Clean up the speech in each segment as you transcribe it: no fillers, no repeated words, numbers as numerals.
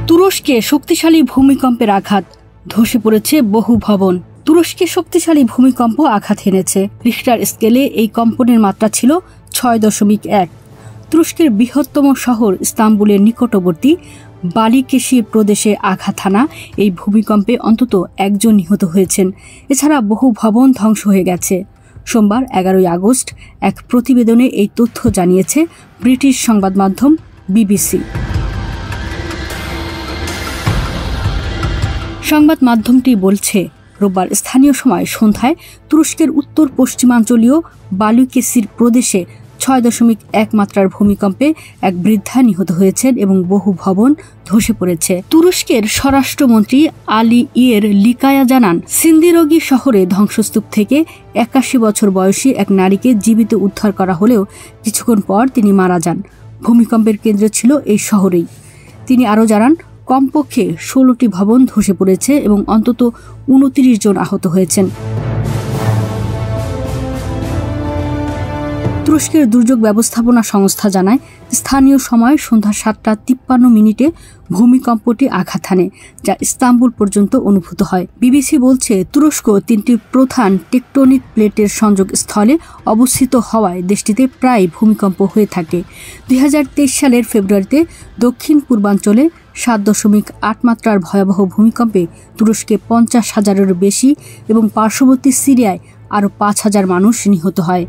তুরস্কে শক্তিশালী ভূমিকম্পের আঘাত, ধসে পড়েছে বহু ভবন। তুরস্কে শক্তিশালী ভূমিকম্প আঘাত হেনেছে। রিখটার স্কেলে এই কম্পনের মাত্রা ছিল ৬.১। তুরস্কের বৃহত্তম শহর ইস্তাম্বুলের নিকটবর্তী বালিকেশির প্রদেশে আঘাত হানা এই ভূমিকম্পে অন্তত একজন নিহত হয়েছেন। এছাড়া বহু ভবন ধ্বংস হয়ে গেছে। সোমবার ১১ আগস্ট এক প্রতিবেদনে এই তথ্য জানিয়েছে ব্রিটিশ সংবাদ মাধ্যম বিবিসি। সংবাদ মাধ্যমটি বলছে, রোববার স্থানীয় সময় সন্ধ্যায় তুরস্কের উত্তর পশ্চিমাঞ্চলীয় বালিকেশির প্রদেশে ৬.১ মাত্রার ভূমিকম্পে এক বৃদ্ধা নিহত হয়েছেন এবং বহু ভবন ধসে পড়েছে। তুরস্কের স্বরাষ্ট্রমন্ত্রী আলী ইয়ের লিকায়া জানান, সিন্দিরগি শহরে ধ্বংসস্তূপ থেকে ৮১ বছর বয়সী এক নারীকে জীবিত উদ্ধার করা হলেও কিছুক্ষণ পর তিনি মারা যান। ভূমিকম্পের কেন্দ্র ছিল এই শহরেই। তিনি আরও জানান, কমপক্ষে ১৬টি ভবন ধসে পড়েছে এবং অন্তত ২৯ জন আহত হয়েছেন। তুরস্কের দুর্যোগ ব্যবস্থাপনা সংস্থা জানায়, স্থানীয় সময় সন্ধ্যা ৭:৫৩ ভূমিকম্পটি আঘাত হানে, যা ইস্তাম্বুল পর্যন্ত অনুভূত হয়। বিবিসি বলছে, তুরস্ক ৩টি প্রধান টেকটনিক প্লেটের সংযোগ স্থলে অবস্থিত হওয়ায় দেশটিতে প্রায় ভূমিকম্প হয়ে থাকে। ২০২৩ সালের ফেব্রুয়ারিতে দক্ষিণ পূর্বাঞ্চলে ৭.৮ মাত্রার ভয়াবহ ভূমিকম্পে তুরস্কে ৫০,০০০-এরও বেশি এবং পার্শ্ববর্তী সিরিয়ায় আরও ৫,০০০ মানুষ নিহত হয়।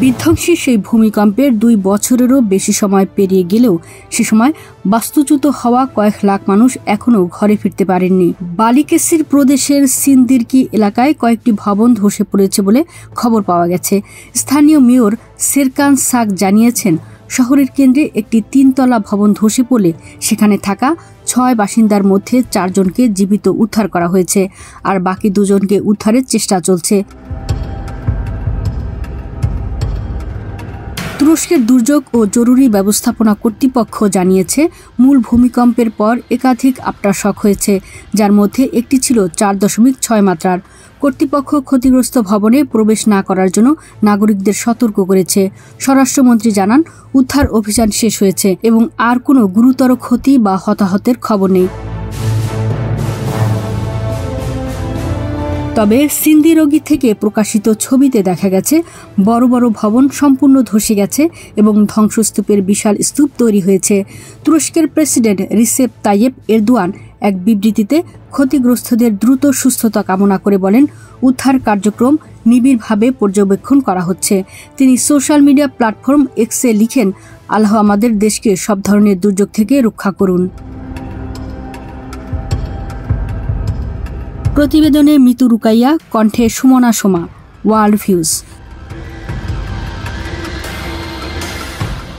বিধ্বংসী সেই ভূমিকম্পের ২ বছরেরও বেশি সময় পেরিয়ে গেলেও সে সময় বাস্তুচ্যুত হওয়া কয়েক লাখ মানুষ এখনও ঘরে ফিরতে পারেননি। বালিকেশির প্রদেশের সিন্দিরকি এলাকায় কয়েকটি ভবন ধসে পড়েছে বলে খবর পাওয়া গেছে। স্থানীয় মেয়র সেরকান সাক জানিয়েছেন, শহরের কেন্দ্রে একটি ৩তলা ভবন ধসে পড়লে সেখানে থাকা ৬ বাসিন্দার মধ্যে ৪ জনকে জীবিত উদ্ধার করা হয়েছে, আর বাকি ২ জনকে উদ্ধারের চেষ্টা চলছে। তুরস্কের দুর্যোগ ও জরুরি ব্যবস্থাপনা কর্তৃপক্ষ জানিয়েছে, মূল ভূমিকম্পের পর একাধিক আফটারশক হয়েছে, যার মধ্যে একটি ছিল ৪.৬ মাত্রার। কর্তৃপক্ষ ক্ষতিগ্রস্ত ভবনে প্রবেশ না করার জন্য নাগরিকদের সতর্ক করেছে। স্বরাষ্ট্রমন্ত্রী জানান, উদ্ধার অভিযান শেষ হয়েছে এবং আর কোনো গুরুতর ক্ষতি বা হতাহতের খবর নেই। তবে সিন্দিরগি থেকে প্রকাশিত ছবিতে দেখা গেছে বড় বড় ভবন সম্পূর্ণ ধসে গেছে এবং ধ্বংসস্তূপের বিশাল স্তূপ তৈরি হয়েছে। তুরস্কের প্রেসিডেন্ট রিসেপ তাইয়েপ এরদোয়ান এক বিবৃতিতে ক্ষতিগ্রস্তদের দ্রুত সুস্থতা কামনা করে বলেন, উদ্ধার কার্যক্রম নিবিড়ভাবে পর্যবেক্ষণ করা হচ্ছে। তিনি সোশ্যাল মিডিয়া প্ল্যাটফর্ম এক্সে লিখেন, আল্লাহ আমাদের দেশকে সব ধরনের দুর্যোগ থেকে রক্ষা করুন। প্রতিবেদনে মিতু রুকাইয়া, কণ্ঠে সুমনা সোমা, ওয়ার্ল্ড ভিউজ।